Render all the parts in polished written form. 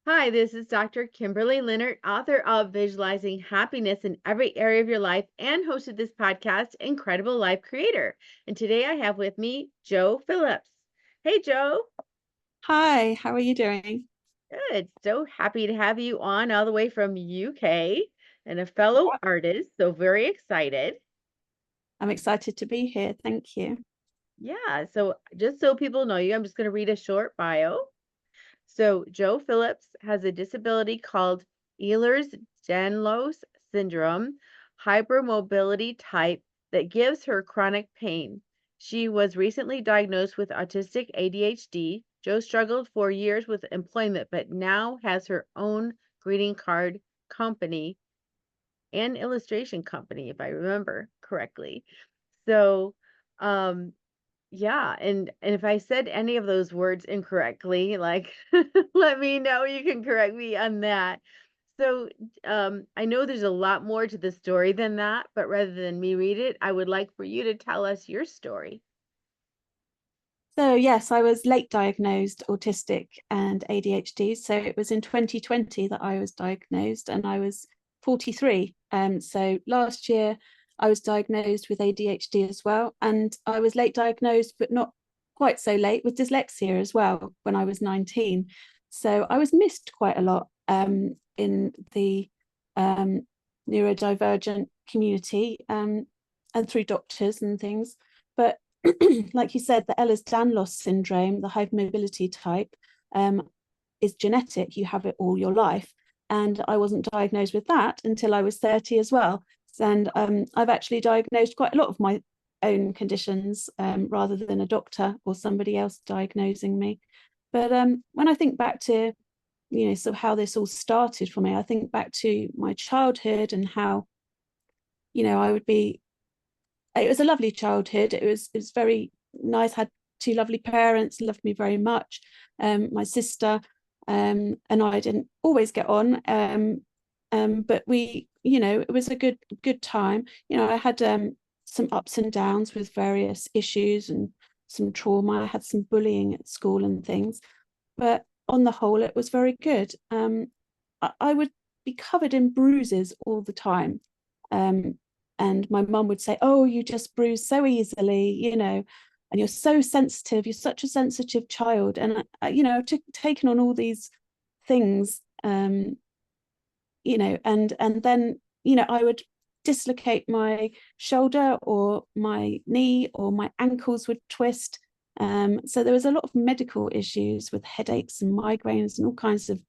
Hi, this is Dr. Kimberley Linert, author of Visualizing Happiness in Every Area of Your Life and host of this podcast, Incredible Life Creator. And today I have with me Joe Phillips. Hey, Joe. Hi, how are you doing? Good. So happy to have you on all the way from UK and a fellow Yeah. artist. So very excited. I'm excited to be here. Thank you. Yeah. So just so people know you, I'm just going to read a short bio. So, Joe Phillips has a disability called Ehlers Danlos Syndrome, hypermobility type that gives her chronic pain. She was recently diagnosed with autistic ADHD. Joe struggled for years with employment, but now has her own greeting card company and illustration company, if I remember correctly. So, um, yeah, and if I said any of those words incorrectly, like, let me know, you can correct me on that. So, I know there's a lot more to the story than that, but rather than me read it, I would like for you to tell us your story. So, yes, I was late diagnosed autistic and ADHD. So, it was in 2020 that I was diagnosed, and I was 43. So, last year I was diagnosed with ADHD as well. And I was late diagnosed, but not quite so late, with dyslexia as well when I was 19. So, I was missed quite a lot in the um, neurodivergent community and through doctors and things. But like you said, the Ehlers Danlos syndrome, the hypermobility type, is genetic. You have it all your life. And I wasn't diagnosed with that until I was 30 as well. And I've actually diagnosed quite a lot of my own conditions rather than a doctor or somebody else diagnosing me. But when I think back to, so how this all started for me, I think back to my childhood and how, I would be it was a lovely childhood. It was very nice. Had two lovely parents, loved me very much. My sister and I didn't always get on, but it was a good time. I had some ups and downs with various issues and some trauma. I had some bullying at school and things, but on the whole, it was very good. I would be covered in bruises all the time. Um, and my mum would say, "Oh, you just bruise so easily, and you're so sensitive. You're such a sensitive child." And I've taken on all these things, and then I would dislocate my shoulder or my knee or my ankles would twist. So there was a lot of medical issues with headaches and migraines and all kinds of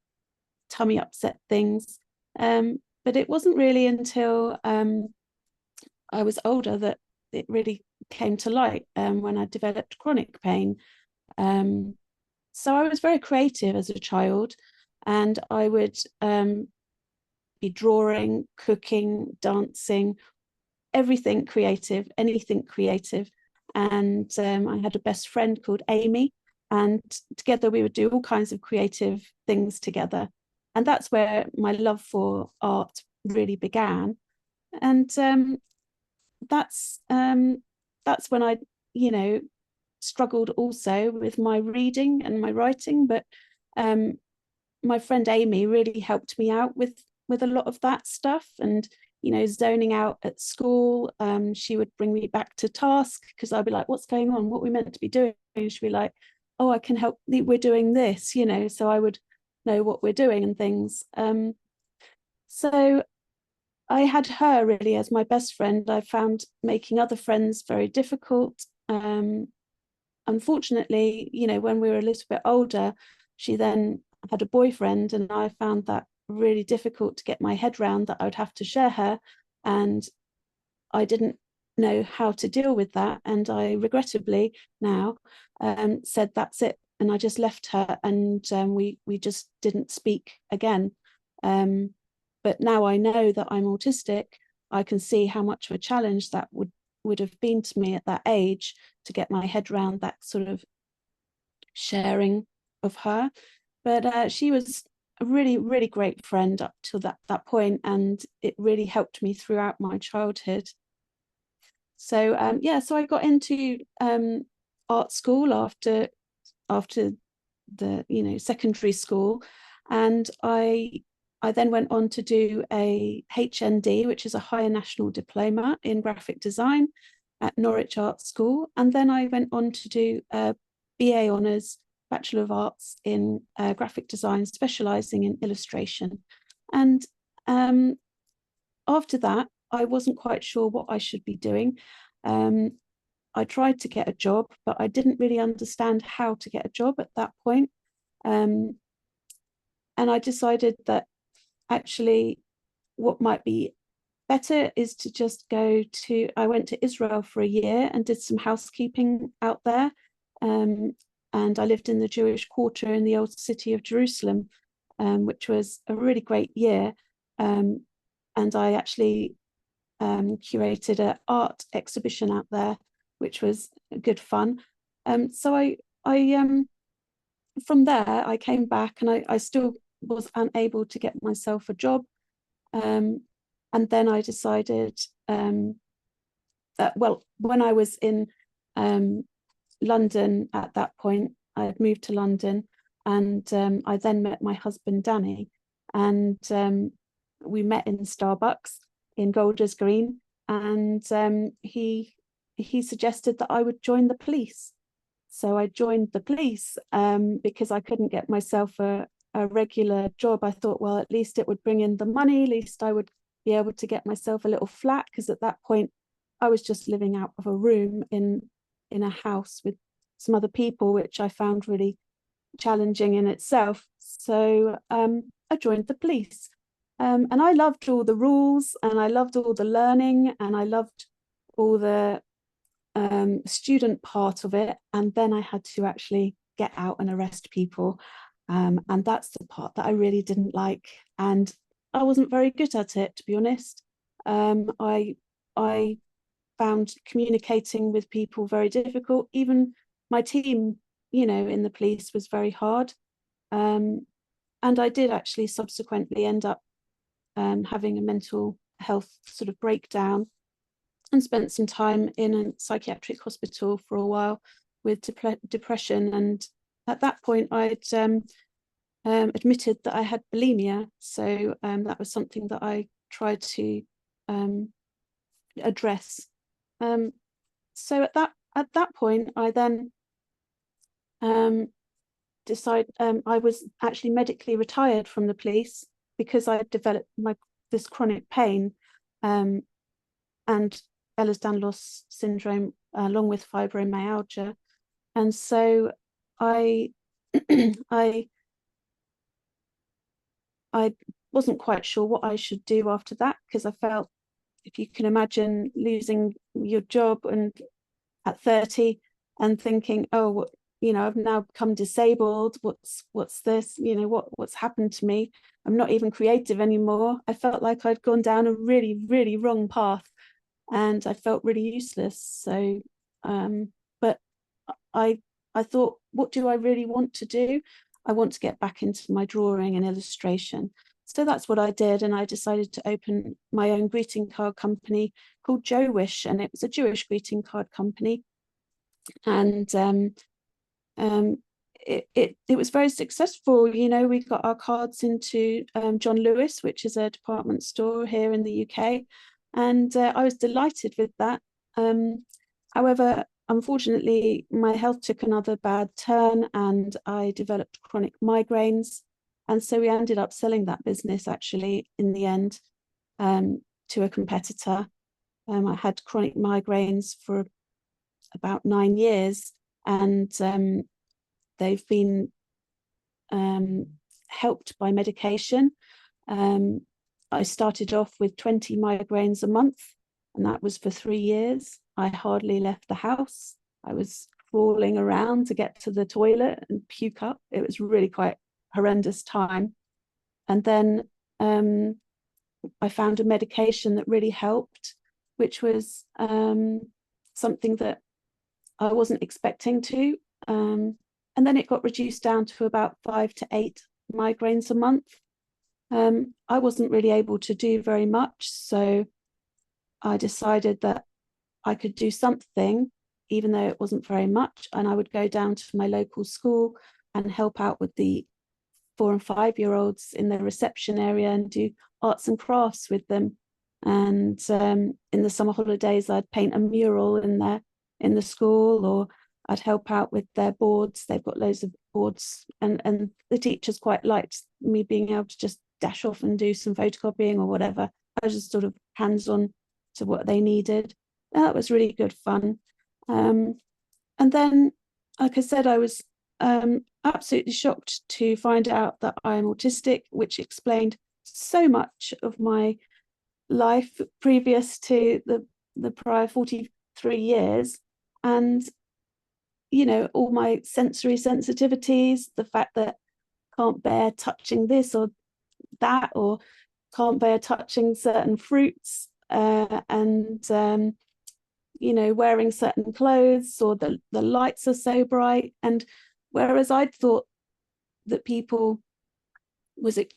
tummy upset things. But it wasn't really until I was older that it really came to light when I developed chronic pain. Um, so I was very creative as a child, and I would be drawing, cooking, dancing, everything creative, anything creative. And I had a best friend called Amy, and together we would do all kinds of creative things together. And that's where my love for art really began. And that's when I, you know, struggled also with my reading and my writing, but um, my friend Amy really helped me out with a lot of that stuff. And zoning out at school, she would bring me back to task because I'd be like, "What's going on? What are we meant to be doing?" And she'd be like, "Oh, I can help. We're doing this," So I would know what we're doing and things. So I had her really as my best friend. I found making other friends very difficult. Unfortunately, when we were a little bit older, she then had a boyfriend, and I found that really difficult to get my head around that I would have to share her. And I didn't know how to deal with that. And I regrettably now said, "That's it." And I just left her, and we just didn't speak again. Um, but now I know that I'm autistic. I can see how much of a challenge that would have been to me at that age to get my head around that sort of sharing of her. But she was a really, really great friend up to that point, and it really helped me throughout my childhood. So so I got into art school after the secondary school, And I then went on to do a HND, which is a higher national diploma in graphic design at Norwich Art School. And then I went on to do a BA Honours Bachelor of Arts in graphic design, specialising in illustration. And after that, I wasn't quite sure what I should be doing. I tried to get a job, but I didn't really understand how to get a job at that point. And I decided that actually what might be better is to just I went to Israel for a year and did some housekeeping out there. And I lived in the Jewish quarter in the old city of Jerusalem, which was a really great year. And I actually curated an art exhibition out there, which was good fun. So I from there, I came back and I still was unable to get myself a job. And then I decided that, well, when I was in London at that point, I had moved to London, and I then met my husband, Danny, and we met in Starbucks in Golders Green, and he suggested that I would join the police. So I joined the police because I couldn't get myself a regular job. I thought, well, at least it would bring in the money, at least I would be able to get myself a little flat, because at that point I was just living out of a room in a house with some other people, which I found really challenging in itself. So I joined the police, and I loved all the rules, and I loved all the learning, and I loved all the student part of it. And then I had to actually get out and arrest people, and that's the part that I really didn't like, and I wasn't very good at it, to be honest. I found communicating with people very difficult. Even my team, in the police, was very hard. And I did actually subsequently end up having a mental health sort of breakdown, and spent some time in a psychiatric hospital for a while with depression. And at that point, I'd admitted that I had bulimia. So that was something that I tried to address. So at that point, I then decided I was actually medically retired from the police, because I had developed this chronic pain and Ehlers Danlos Syndrome, along with fibromyalgia. And so I wasn't quite sure what I should do after that, because I felt, if you can imagine losing your job and at 30 and thinking, oh, I've now become disabled. What's this? What's happened to me? I'm not even creative anymore. I felt like I'd gone down a really, really wrong path, and I felt really useless. So, but I thought, what do I really want to do? I want to get back into my drawing and illustration. So that's what I did, and I decided to open my own greeting card company called Joe Wish, and it was a Jewish greeting card company. And it was very successful. We got our cards into John Lewis, which is a department store here in the UK, and I was delighted with that. However, unfortunately, my health took another bad turn, and I developed chronic migraines, and so we ended up selling that business actually in the end to a competitor. I had chronic migraines for about 9 years, and they've been helped by medication. I started off with 20 migraines a month, and that was for 3 years. I hardly left the house. I was crawling around to get to the toilet and puke up. It was really quite horrendous time. And then I found a medication that really helped, which was something that I wasn't expecting to. And then it got reduced down to about 5 to 8 migraines a month. I wasn't really able to do very much, so I decided that I could do something, even though it wasn't very much, and I would go down to my local school and help out with the 4 and 5-year-olds in the reception area and do arts and crafts with them. And in the summer holidays, I'd paint a mural in the school, or I'd help out with their boards. They've got loads of boards, and the teachers quite liked me being able to just dash off and do some photocopying or whatever. I was just sort of hands-on to what they needed. And that was really good fun. And then, like I said, I was absolutely shocked to find out that I'm autistic, which explained so much of my life previous to the prior 43 years. And, you know, all my sensory sensitivities, the fact that I can't bear touching this or that, or can't bear touching certain fruits, and you know, wearing certain clothes, or the lights are so bright. And whereas I'd thought that people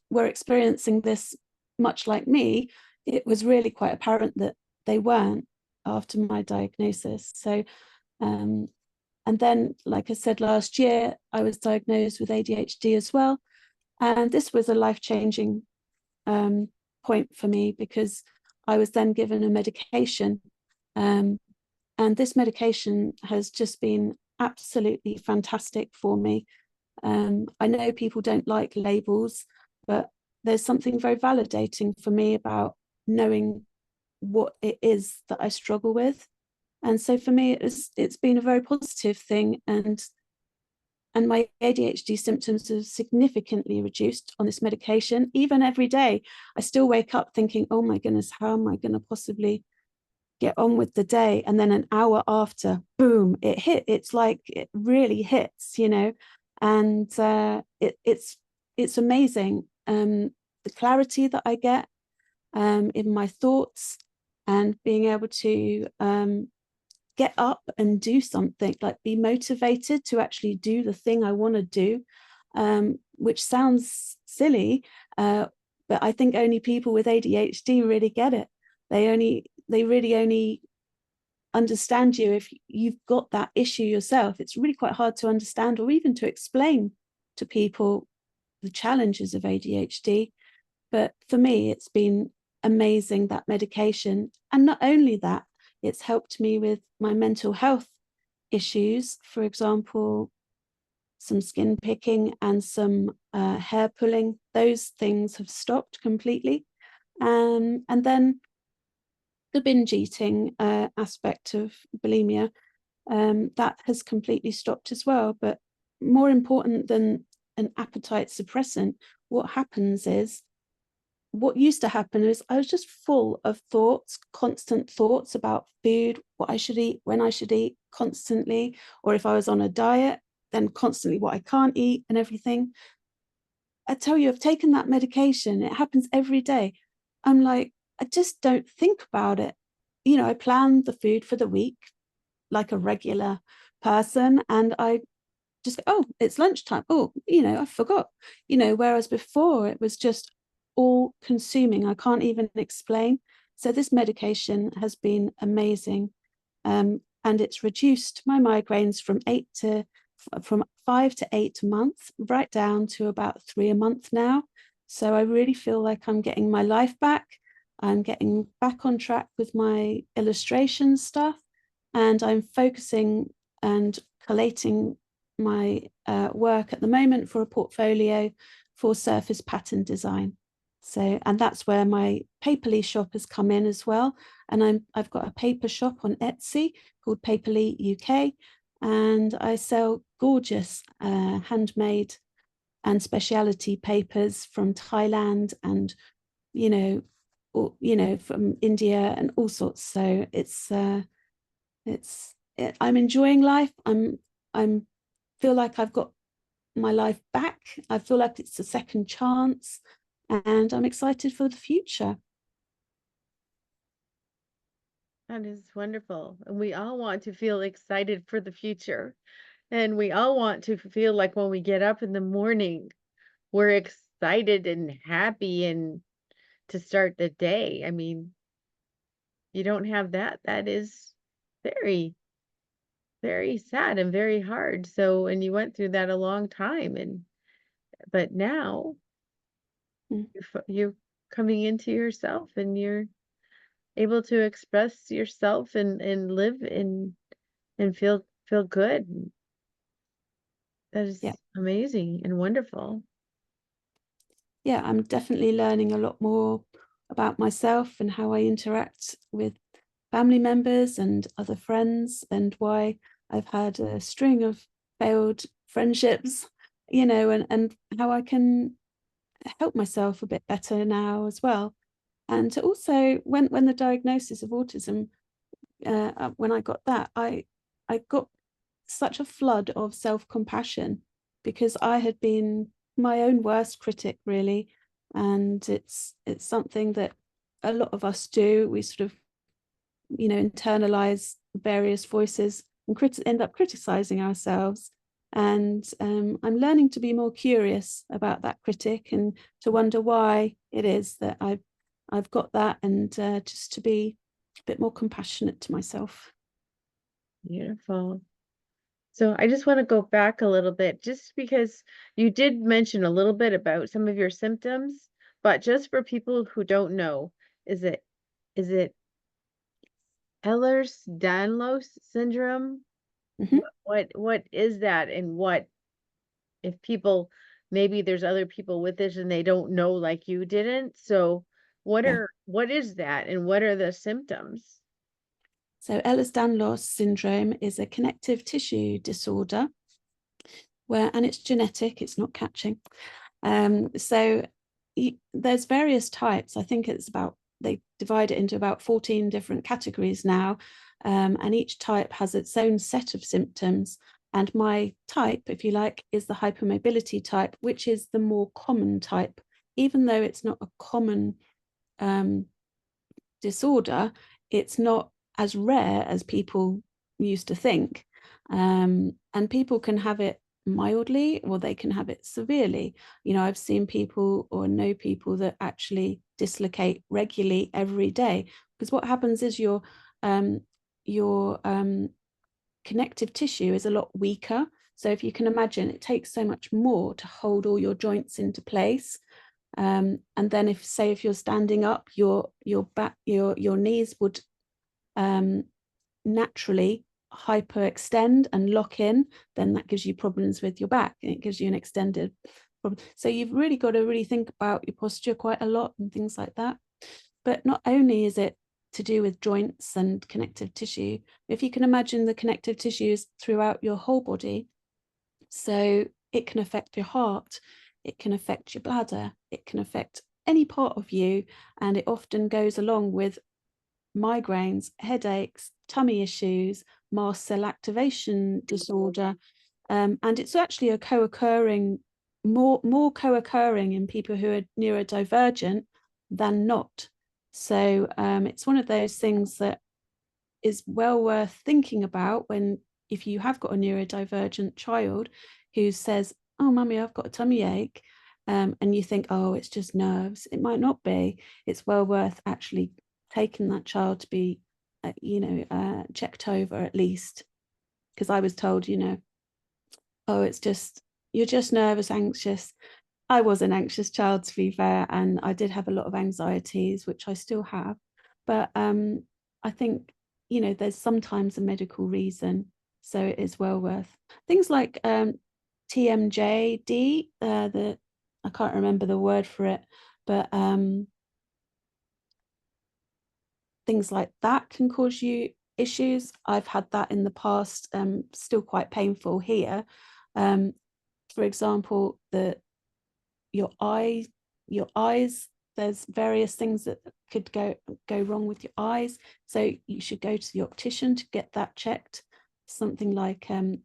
were experiencing this much like me, it was really quite apparent that they weren't after my diagnosis. So and then, like I said, last year I was diagnosed with ADHD as well, and this was a life-changing point for me, because I was then given a medication, and this medication has just been absolutely fantastic for me. I know people don't like labels, but there's something very validating for me about knowing what it is that I struggle with. And so for me, it's been a very positive thing, and my ADHD symptoms have significantly reduced on this medication. Even every day, I still wake up thinking, oh my goodness, how am I going to possibly get on with the day? And then an hour after, boom, it hit. It's like it really hits, you know. And it's amazing, the clarity that I get in my thoughts, and being able to get up and do something, like be motivated to actually do the thing I want to do, which sounds silly, but I think only people with ADHD really get it. They really only understand you if you've got that issue yourself. It's really quite hard to understand, or even to explain to people the challenges of ADHD. But for me, it's been amazing, that medication. And not only that, it's helped me with my mental health issues. For example, some skin picking and some hair pulling. Those things have stopped completely. And then the binge eating aspect of bulimia, that has completely stopped as well. But more important than an appetite suppressant, what happens is, what used to happen is I was just full of thoughts, constant thoughts about food, what I should eat, when I should eat, constantly. Or if I was on a diet, then constantly what I can't eat and everything. I tell you, I've taken that medication. It happens every day. I'm like, I just don't think about it. You know, I plan the food for the week like a regular person, and I just go, oh, it's lunchtime. Oh, you know, I forgot. You know, whereas before it was just all consuming. I can't even explain. So this medication has been amazing, and it's reduced my migraines from 5 to 8 a month, right down to about 3 a month now. So I really feel like I'm getting my life back. I'm getting back on track with my illustration stuff, and I'm focusing and collating my work at the moment for a portfolio for surface pattern design. So, and that's where my Paperly shop has come in as well. And I've got a paper shop on Etsy called Paperly UK, and I sell gorgeous handmade and specialty papers from Thailand, and from India and all sorts. So I'm enjoying life. I'm feel like I've got my life back. I feel like it's a second chance, and I'm excited for the future. That is wonderful. And we all want to feel excited for the future. And we all want to feel like when we get up in the morning, we're excited and happy and to start the day. I mean, you don't have that. That is very, very sad and very hard. So, and you went through that a long time, and but now Mm. you're coming into yourself and you're able to express yourself and live and feel good. That is Yeah. amazing and wonderful. Yeah, I'm definitely learning a lot more about myself and how I interact with family members and other friends, and why I've had a string of failed friendships, and how I can help myself a bit better now as well. And to also, when the diagnosis of autism, when I got that, I got such a flood of self-compassion, because I had been my own worst critic, really. And it's something that a lot of us do. We sort of, internalize various voices and end up criticizing ourselves. And I'm learning to be more curious about that critic, and to wonder why it is that I've got that, and just to be a bit more compassionate to myself. Beautiful. So I just want to go back a little bit, just because you did mention a little bit about some of your symptoms, but just for people who don't know, is it Ehlers Danlos Syndrome? Mhm. What is that, and what if people, maybe there's other people with this and they don't know like you didn't? So Yeah. what is that and what are the symptoms? So Ehlers Danlos syndrome is a connective tissue disorder and it's genetic, it's not catching. So there's various types. I think they divide it into about 14 different categories now. And each type has its own set of symptoms. And my type, if you like, is the hypermobility type, which is the more common type. Even though it's not a common disorder, it's not as rare as people used to think. And people can have it mildly, or they can have it severely. I've seen people or know people that actually dislocate regularly every day, because what happens is your connective tissue is a lot weaker. So if you can imagine, it takes so much more to hold all your joints into place. And then if you're standing up, your back, your knees would naturally hyperextend and lock in. Then that gives you problems with your back, and it gives you an extended problem. So you've really got to really think about your posture quite a lot and things like that. But not only is it to do with joints and connective tissue, if you can imagine, the connective tissue is throughout your whole body. So it can affect your heart, it can affect your bladder, it can affect any part of you. And it often goes along with migraines, headaches, tummy issues, mast cell activation disorder. And it's actually a co-occurring, more co-occurring in people who are neurodivergent than not. So it's one of those things that is well worth thinking about if you have got a neurodivergent child who says, "Oh, mummy, I've got a tummy ache," and you think, "Oh, it's just nerves." It might not be. It's well worth actually taking that child to be, checked over at least. Because I was told, "Oh, you're just nervous, anxious." I was an anxious child, to be fair, and I did have a lot of anxieties, which I still have. But I think, there's sometimes a medical reason, so it is well worth things like TMJD. I can't remember the word for it, but things like that can cause you issues. I've had that in the past, still quite painful here. For example, your eyes, there's various things that could go wrong with your eyes, so you should go to the optician to get that checked. Something like a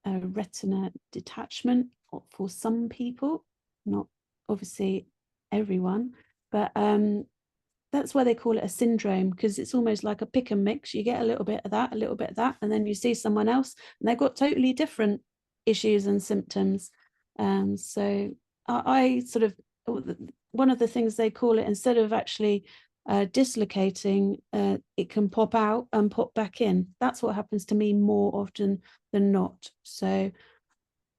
retina detachment for some people, not obviously everyone, but that's why they call it a syndrome, because it's almost like a pick and mix. You get a little bit of that, a little bit of that, and then you see someone else and they've got totally different issues and symptoms. So I sort of, one of the things they call it, instead of actually dislocating, it can pop out and pop back in. That's what happens to me more often than not. So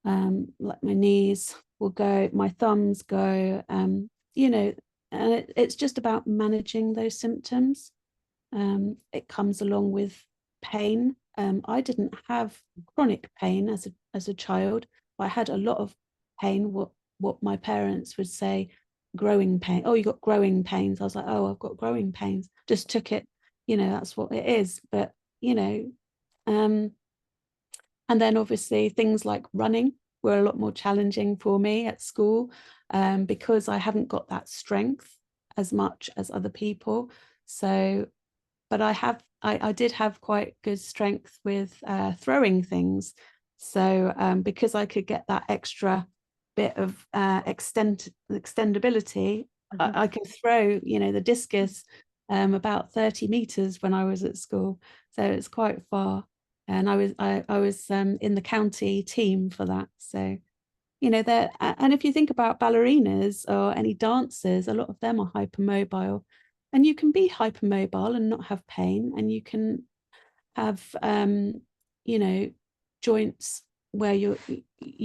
Like my knees will go, my thumbs go, you know, and it's just about managing those symptoms. It comes along with pain. I didn't have chronic pain as a child, but I had a lot of pain. What my parents would say, growing pain. Oh, you got growing pains. I was like, oh, I've got growing pains. Just took it, you know, that's what it is. But you know, um, and then obviously things like running were a lot more challenging for me at school, because I haven't got that strength as much as other people. So, but I did have quite good strength with throwing things. So because I could get that extra bit of extendability, I can throw, you know, the discus about 30 meters when I was at school. So it's quite far. And I was in the county team for that. So, you know, there, and if you think about ballerinas or any dancers, a lot of them are hypermobile. And you can be hypermobile and not have pain, and you can have you know, joints where you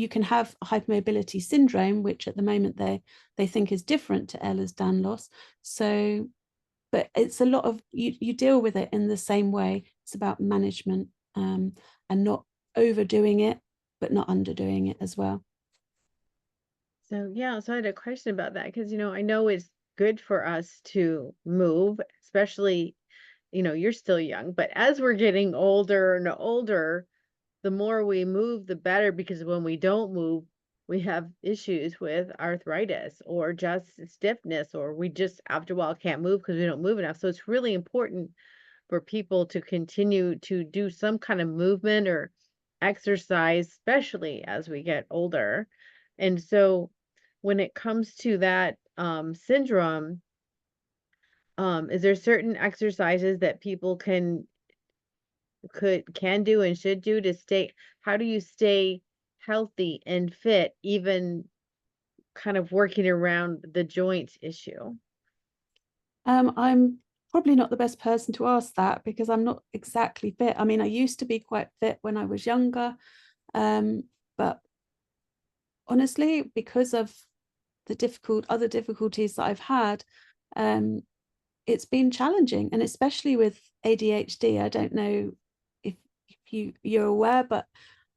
can have hypermobility syndrome, which at the moment they think is different to Ehlers-Danlos. So, but it's a lot of you deal with it in the same way. It's about management, and not overdoing it, but not underdoing it as well. So yeah, so I had a question about that because I know it's good for us to move, especially, you're still young, but as we're getting older and older, the more we move, the better, because when we don't move, we have issues with arthritis or just stiffness, or we just after a while can't move because we don't move enough. So it's really important for people to continue to do some kind of movement or exercise, especially as we get older. And so when it comes to that syndrome, is there certain exercises that people can do and should do to stay, how do you stay healthy and fit, even kind of working around the joint issue? I'm probably not the best person to ask that because I'm not exactly fit. I mean, I used to be quite fit when I was younger, but honestly, because of the other difficulties that I've had, um, it's been challenging, and especially with ADHD. I don't know if you're aware, but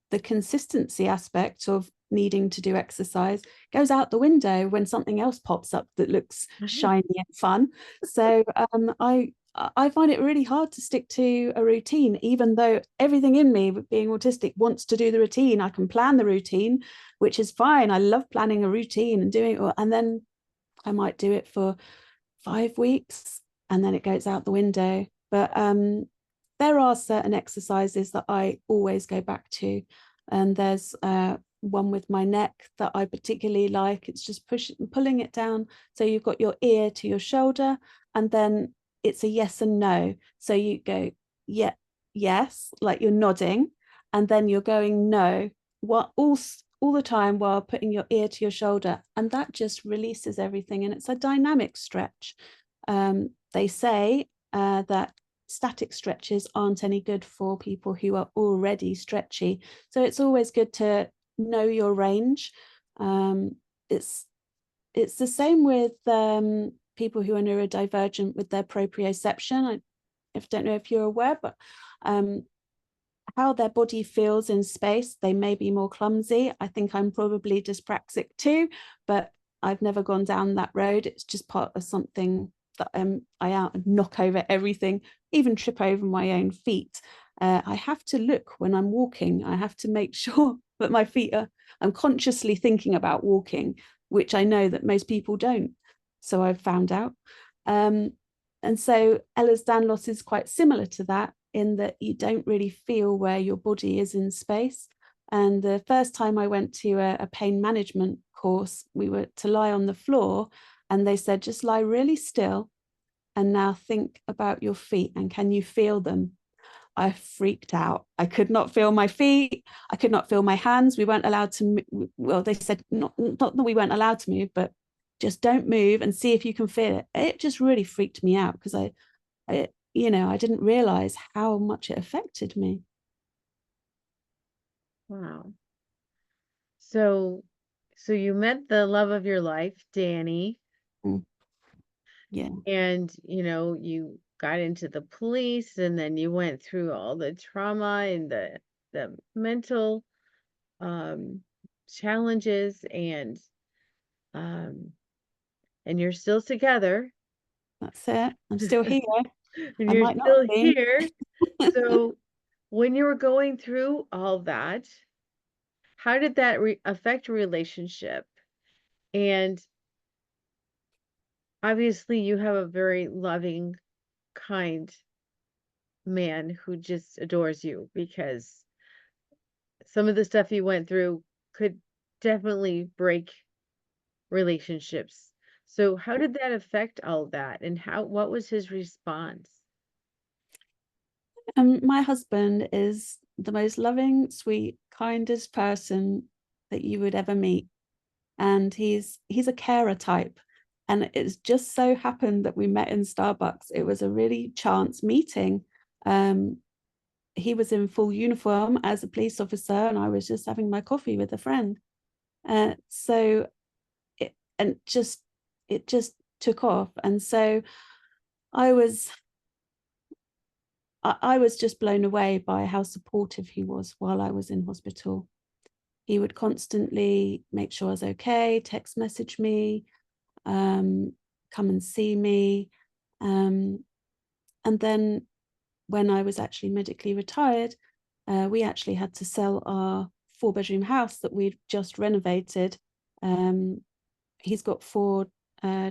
the consistency aspect of needing to do exercise goes out the window when something else pops up that looks shiny and fun. So I find it really hard to stick to a routine, even though everything in me, being autistic, wants to do the routine. I can plan the routine, which is fine. I love planning a routine and doing it, and then I might do it for 5 weeks and then it goes out the window. But there are certain exercises that I always go back to, and there's one with my neck that I particularly like. It's just pulling it down, so you've got your ear to your shoulder, and then it's a yes and no. So you go yeah, yes, like you're nodding, and then you're going no, what all the time while putting your ear to your shoulder, and that just releases everything, and it's a dynamic stretch. They say that static stretches aren't any good for people who are already stretchy, so it's always good to know your range. It's the same with people who are neurodivergent with their proprioception. I don't know if you're aware, but how their body feels in space, they may be more clumsy. I think I'm probably dyspraxic too, but I've never gone down that road. It's just part of something that I out and knock over everything, even trip over my own feet. I have to look when I'm walking. I have to make sure that my feet are, I'm consciously thinking about walking, which I know that most people don't. So I've found out. And so Ehlers-Danlos is quite similar to that, in that you don't really feel where your body is in space. And the first time I went to a pain management course, we were to lie on the floor, and they said, just lie really still and now think about your feet and can you feel them? I freaked out. I could not feel my feet. I could not feel my hands. We weren't allowed to well, they said not that we weren't allowed to move, but just don't move and see if you can feel it. It just really freaked me out because I I didn't realize how much it affected me. Wow. So, so you met the love of your life, Danny, Mm. Yeah, and you got into the police, and then you went through all the trauma and the mental um challenges, um and you're still together, that's it. I'm still here. and I you're might not still have been. here. So when you were going through all that, how did that affect your relationship? And obviously you have a very loving, kind man who just adores you, because some of the stuff you went through could definitely break relationships. So how did that affect all of that, and what was his response? My husband is the most loving, sweet, kindest person that you would ever meet. And he's a carer type. And it's just so happened that we met in Starbucks. It was a really chance meeting. Um, he was in full uniform as a police officer, and I was just having my coffee with a friend. So it just took off. And so I was I was just blown away by how supportive he was while I was in hospital. He would constantly make sure I was okay, text message me, um, come and see me. Um, and then when I was actually medically retired, we actually had to sell our 4-bedroom house that we'd just renovated. He's got 4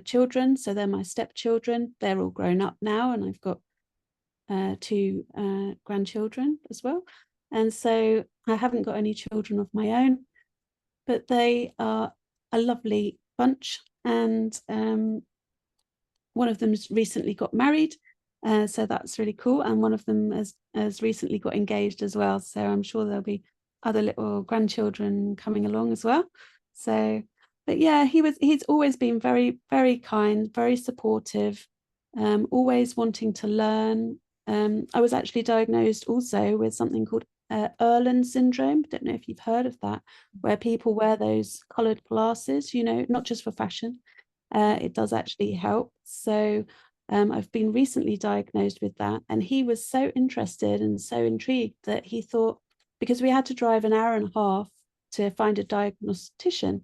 children, so they're my stepchildren. They're all grown up now, and I've got 2 grandchildren as well. And so I haven't got any children of my own, but they are a lovely bunch. And one of them's recently got married, so that's really cool. And one of them has recently got engaged as well. So I'm sure there'll be other little grandchildren coming along as well. So, but yeah, he's always been very, very kind, very supportive, always wanting to learn. I was actually diagnosed also with something called Ehlers Syndrome. Don't know if you've heard of that, where people wear those coloured glasses, not just for fashion. It does actually help. So I've been recently diagnosed with that. And he was so interested and so intrigued that he thought, because we had to drive an hour and a half to find a diagnostician,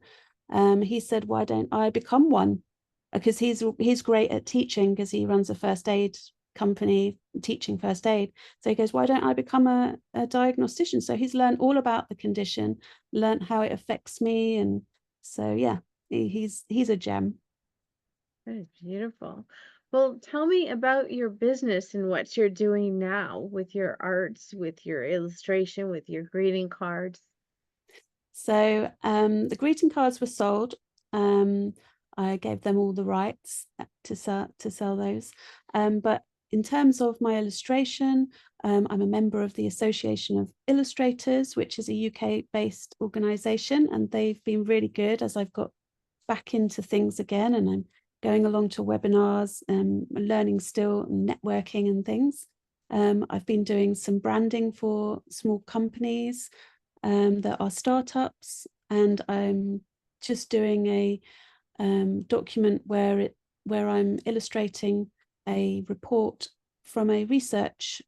he said, why don't I become one? Because he's great at teaching, because he runs a first aid company teaching first aid. So he goes, why don't I become a diagnostician? So he's learned all about the condition, learned how it affects me. And so, yeah, he's a gem. That is beautiful. Well, tell me about your business and what you're doing now with your arts, with your illustration, with your greeting cards. So the greeting cards were sold. I gave them all the rights to sell those. But in terms of my illustration, I'm a member of the Association of Illustrators, which is a UK-based organisation, and they've been really good as I've got back into things again, and I'm going along to webinars, learning still, and networking and things. I've been doing some branding for small companies that are startups, and I'm just doing a document where I'm illustrating a report from a research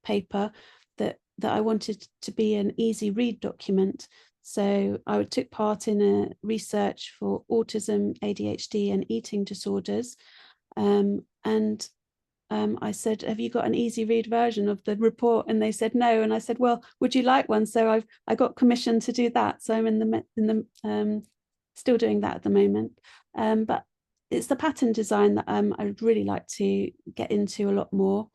paper that I wanted to be an easy read document. So I took part in a research for autism, ADHD, and eating disorders. And I said, have you got an easy read version of the report? And they said no. And I said, well, would you like one? So I got commissioned to do that. So I'm in the still doing that at the moment. But it's the pattern design that I'd really like to get into a lot more.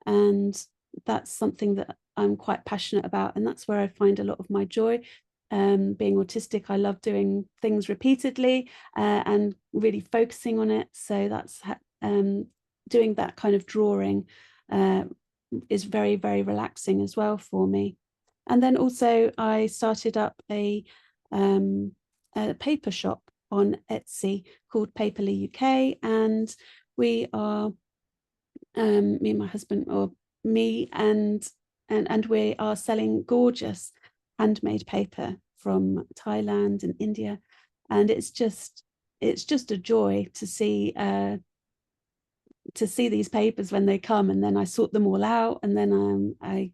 And that's something that I'm quite passionate about. And that's where I find a lot of my joy. Being autistic, I love doing things repeatedly and really focusing on it. So that's doing that kind of drawing is very, very relaxing as well for me. And then also I started up a paper shop on Etsy called Paperly UK, and we are me and my husband, or me and we are selling gorgeous handmade paper. from Thailand and India, and it's just a joy to see these papers when they come, and then I sort them all out, and then I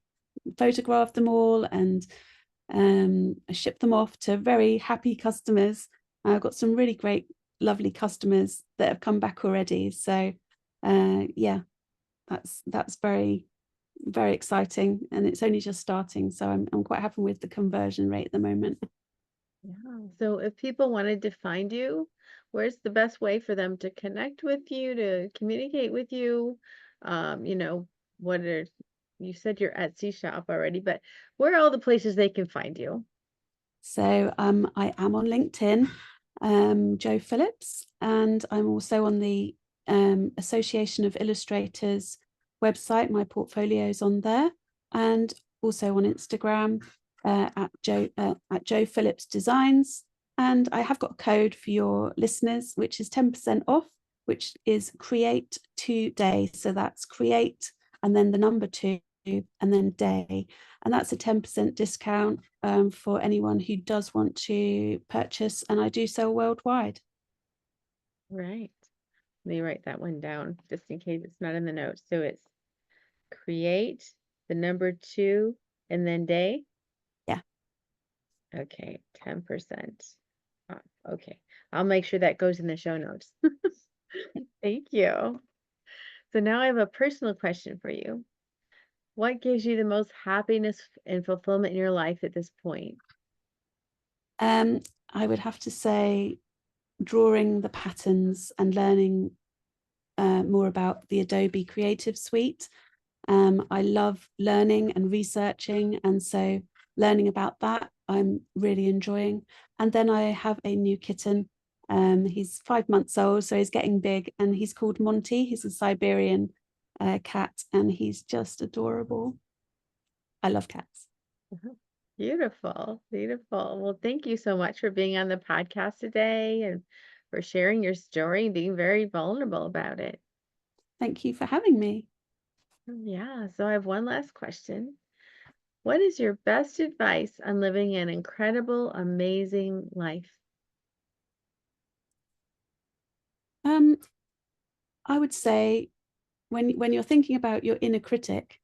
photograph them all, and I ship them off to very happy customers. I've got some really great, lovely customers that have come back already. So yeah, that's very, very exciting, and it's only just starting. So I'm quite happy with the conversion rate at the moment. Yeah. So if people wanted to find you, where's the best way for them to connect with you, to communicate with you? You know, you said your Etsy shop already, but where are all the places they can find you? So I am on LinkedIn, Joe Phillips, and I'm also on the Association of Illustrators website. My portfolio's on there, and also on Instagram at Joe Phillips Designs. And I have got a code for your listeners, which is 10% off, which is create today. So that's create and then the number 2 and then day. And that's a 10% discount for anyone who does want to purchase. And I do sell worldwide. Right. Let me write that one down just in case it's not in the notes. So it's create the number 2 and then day. Yeah. Okay, 10% off. Okay. I'll make sure that goes in the show notes. Thank you. So now I have a personal question for you. What gives you the most happiness and fulfillment in your life at this point? I would have to say drawing the patterns and learning more about the Adobe Creative Suite. I love learning and researching, and so learning about that I'm really enjoying. And then I have a new kitten. He's 5 months old, so he's getting big, and he's called Monty. He's a Siberian cat, and he's just adorable. I love cats. Beautiful, beautiful. Well, thank you so much for being on the podcast today and for sharing your story and being very vulnerable about it. Thank you for having me. Yeah, so I have one last question. What is your best advice on living an incredible, amazing life? I would say when you're thinking about your inner critic,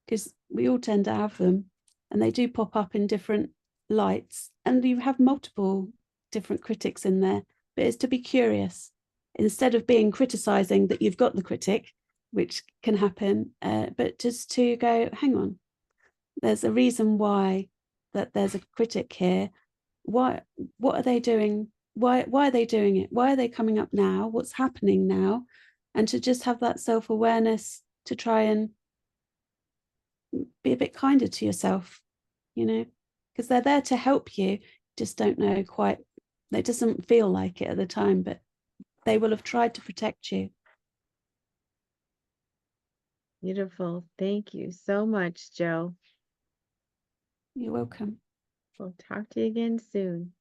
because we all tend to have them, and they do pop up in different lights, and you have multiple different critics in there, but it's to be curious instead of being criticizing that you've got the critic, which can happen, but just to go, hang on, there's a reason why that there's a critic here. What are they doing? Why are they doing it? Why are they coming up now? What's happening now? And to just have that self-awareness to try and be a bit kinder to yourself, because they're there to help you, just don't know quite, it doesn't feel like it at the time, but they will have tried to protect you. Beautiful. Thank you so much, Joe. You're welcome. We'll talk to you again soon.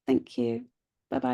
Thank you.